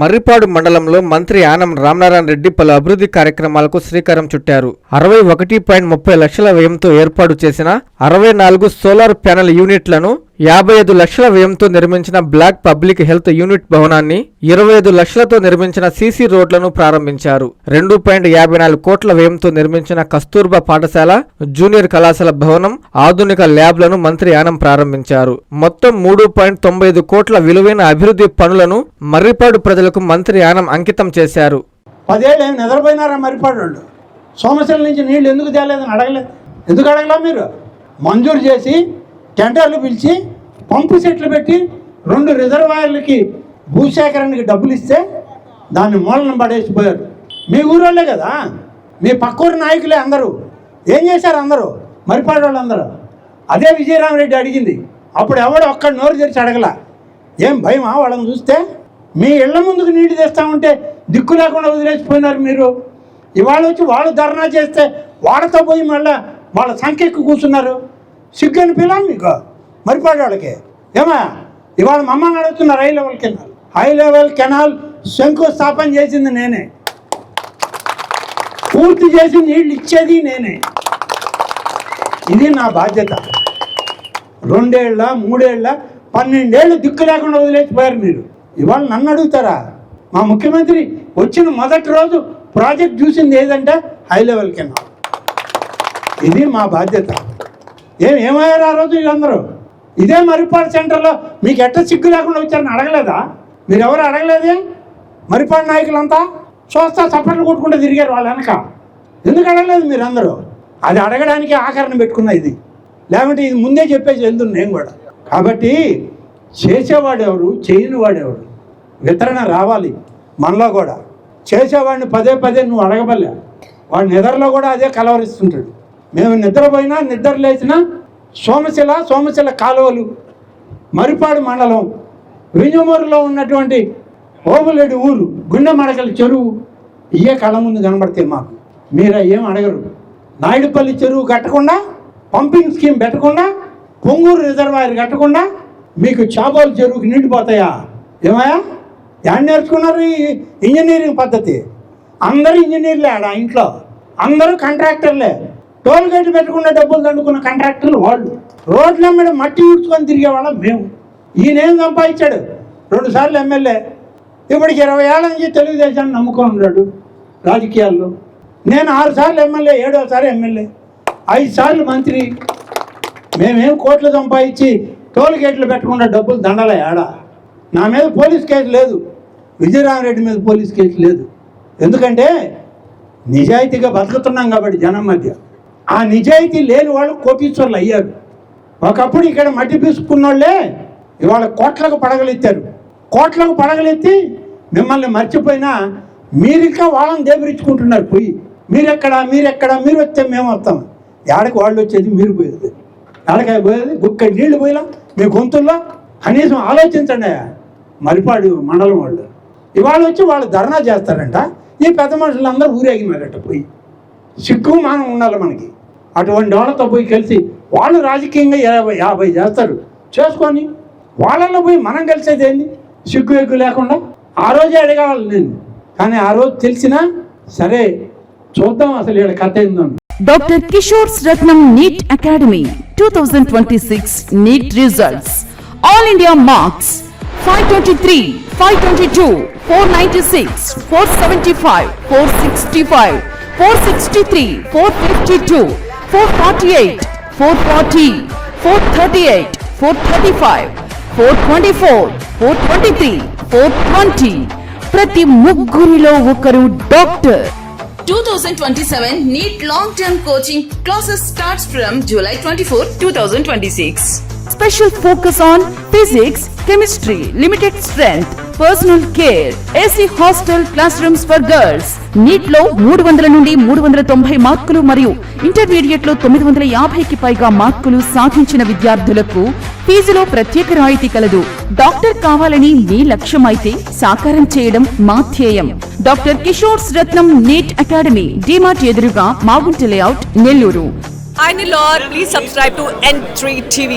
మర్రిపాడు మండలంలో మంత్రి ఆనం రామనారాయణ రెడ్డి పలు అభివృద్ధి కార్యక్రమాలకు శ్రీకారం చుట్టారు. 61.30 లక్షల వ్యయంతో ఏర్పాటు చేసిన 64 సోలార్ ప్యానెల్ యూనిట్లను, 55 లక్షల వ్యయంతో నిర్మించిన బ్లాక్ పబ్లిక్ హెల్త్ యూనిట్ భవనాన్ని, 25 లక్షలతో నిర్మించిన సీసీ రోడ్లను ప్రారంభించారు. 2.54 కోట్ల వ్యయంతో నిర్మించిన కస్తూర్బా పాఠశాల, జూనియర్ కళాశాల భవనం, ఆధునిక ల్యాబ్లను మంత్రి ఆనం ప్రారంభించారు. మొత్తం 3.95 కోట్ల విలువైన అభివృద్ధి పనులను మర్రిపాడు ప్రజలకు మంత్రి ఆనం అంకితం చేశారు. 10 ఏళ్ళు ఏమి నిద్రపోయినారా మర్రిపాడు వాళ్ళు? సోమశిల నుంచి నీళ్లు ఎందుకు తేలేదని అడగలేదు. ఎందుకు అడగలా? మీరు మంజూరు చేసి టెండర్లు పిలిచి పంపు సెట్లు పెట్టి 2 రిజర్వాయర్లకి భూసేకరణకి డబ్బులు ఇస్తే దాన్ని మూలన పడేసిపోయారు. మీ ఊరోళ్ళే కదా, మీ పక్కూరు నాయకులే అందరూ. ఏం చేశారు అందరూ? మర్రిపాడు వాళ్ళు అందరూ. అదే విజయరామరెడ్డి అడిగింది. అప్పుడు ఎవడు ఒక్కడు నోరు తెరిచి అడగలా. ఏం భయమా వాళ్ళని చూస్తే? మీ ఇళ్ల ముందుకు నీళ్లు తెస్తామంటే దిక్కు లేకుండా వదిలేసిపోయినారు మీరు. ఇవాళ వచ్చి వాళ్ళు ధర్నా చేస్తే వాళ్ళతో పోయి మళ్ళీ వాళ్ళ సంఖ్యకు కూర్చున్నారు. సిగ్గని పిల్లలు మీకు మర్రిపాడు వాళ్ళకి. ఏమా ఇవాళ మమ్మల్ని అడుగుతున్నారు హై లెవెల్ కెనాల్ శంకుస్థాపన చేసింది నేనే, పూర్తి చేసి నీళ్ళు ఇచ్చేది నేనే. ఇది నా బాధ్యత. 2 ఏళ్ళ 3 ఏళ్ళ 12 ఏళ్ళు దిక్కు లేకుండా వదిలేసిపోయారు మీరు. ఇవాళ నన్ను అడుగుతారా? మా ముఖ్యమంత్రి వచ్చిన మొదటి రోజు ప్రాజెక్ట్ చూసింది ఏదంటే హై లెవెల్ కెనాల్. ఇది మా బాధ్యత. ఏమయ్యారు ఆ రోజు వీళ్ళందరూ? ఇదే మర్రిపాడు సెంటర్లో మీకు ఎట్ట సిగ్గు లేకుండా వచ్చారని అడగలేదా? మీరు ఎవరు అడగలేదే? మర్రిపాడు నాయకులంతా చూస్తా చప్పట్లు కొట్టుకుంటూ తిరిగారు వాళ్ళ వెనక. ఎందుకు అడగలేదు మీరందరూ? అది అడగడానికి ఆఖరణ పెట్టుకున్న ఇది. లేకుంటే ఇది ముందే చెప్పేసి వెళ్తుంది నేను కూడా. కాబట్టి చేసేవాడెవరు, చేయని వాడెవరు, వితరణ రావాలి మనలో కూడా. చేసేవాడిని పదే పదే నువ్వు అడగబల్లే. వాడి నిద్రలో కూడా అదే కలవరిస్తుంటాడు. మేము నిద్రపోయినా నిద్ర లేచినా సోమశిల కాలువలు, మర్రిపాడు మండలం, వింజమూరులో ఉన్నటువంటి ఓబులేడు ఊరు, గుండె మడకల చెరువు, ఇయే కళ్ళ ముందు కనబడతాయి మాకు. మీరు ఏం అడగరు. నాయుడుపల్లి చెరువు కట్టకుండా, పంపింగ్ స్కీమ్ పెట్టకుండా, పొంగూరు రిజర్వాయర్ కట్టకుండా మీకు చాబోలు చెరువుకి నిండిపోతాయా? ఏమయ్యా యాడ్ నేర్చుకున్నారు ఈ ఇంజనీరింగ్ పద్ధతి? అందరూ ఇంజనీర్లే ఆడ ఇంట్లో, అందరూ కాంట్రాక్టర్లే. టోల్ గేట్ పెట్టకుండా డబ్బులు దండుకున్న కాంట్రాక్టర్లు వాళ్ళు. రోడ్ల మీద మట్టి ఊడ్చుకొని తిరిగేవాళ్ళం మేము. ఈయనేం సంపాదించాడు? 2 సార్లు ఎమ్మెల్యే, ఇప్పటికి 20 ఏళ్ళ నుంచి తెలుగుదేశాన్ని నమ్ముకొని ఉన్నాడు రాజకీయాల్లో. నేను 6 సార్లు ఎమ్మెల్యే, 7వ సారి ఎమ్మెల్యే, 5 సార్లు మంత్రి. మేమేం కోట్లు సంపాదించి టోల్ గేట్లు పెట్టకుండా డబ్బులు దండలే ఆడ. నా మీద పోలీస్ కేసు లేదు, విజయరామరెడ్డి మీద పోలీస్ కేసు లేదు. ఎందుకంటే నిజాయితీగా బతుకుతున్నాం కాబట్టి జనం మధ్య. ఆ నిజాయితీ లేని వాళ్ళు కోటీశ్వర్లు అయ్యారు. ఒకప్పుడు ఇక్కడ మట్టి పీసుకున్న వాళ్ళే ఇవాళ కోట్లకు పడగలెత్తారు. కోట్లకు పడగలెత్తి మిమ్మల్ని మర్చిపోయినా మీరు ఇంకా వాళ్ళని దేబరించుకుంటున్నారు. పోయి మీరెక్కడ మీరు వస్తే మేము వస్తాం. ఏడకి వాళ్ళు వచ్చేది, మీరు పోయేది. ఏడకాయ పోయేది, గుక్క నీళ్లు పోయిలా మీ గొంతుల్లో. కనీసం ఆలోచించండి. మర్రిపాడు మండలం వాళ్ళు ఇవాళ వచ్చి వాళ్ళు ధర్నా చేస్తారంట. ఈ పెద్ద మనుషులందరూ ఊరేగినారట. పోయి సిగ్గు మానం ఉండాలి మనకి. అటువంటి వాళ్ళతో పోయి కలిసి వాళ్ళు రాజకీయంగా 50 చేస్తారు చేసుకొని, వాళ్ళల్లో పోయి మనం కలిసేది ఏంది? సిగ్గు ఎగ్గు లేకుండా. ఆ రోజే అడగాలి నేను, కానీ ఆ రోజు తెలిసినా సరే చూద్దాం అసలు ఇక్కడ కథ ఏందో. Doctor Kishore Ratnam NEET academy 2026 NEET results. All India marks 523, 522, 496, 475, 465, 463, 452, 448, 440, 438, 435, 424, 423, 420. ప్రతి ముగ్గురిలో ఒకరు doctor. 2027 NEET long-term coaching classes starts from July 24, 2026. Special focus on physics, chemistry, limited strength, personal care, AC hostel classrooms for girls. NEET లో 300 నుండి 390 మార్కులు మరియు intermediate లో 950కి పైగా మార్కులు సాధించిన విద్యార్థులకు ఫీజులో ప్రత్యేక రాయితీ కలదు. డాక్టర్ కావాలని మీ లక్ష్యం అయితే సాకారం చేయడం మా ధ్యేయం. Doctor Kishore Ratnam NEET academy, DMart ఎదురుగా, Magunta layout, Nellore. Hi Nilor, please subscribe to N3 TV.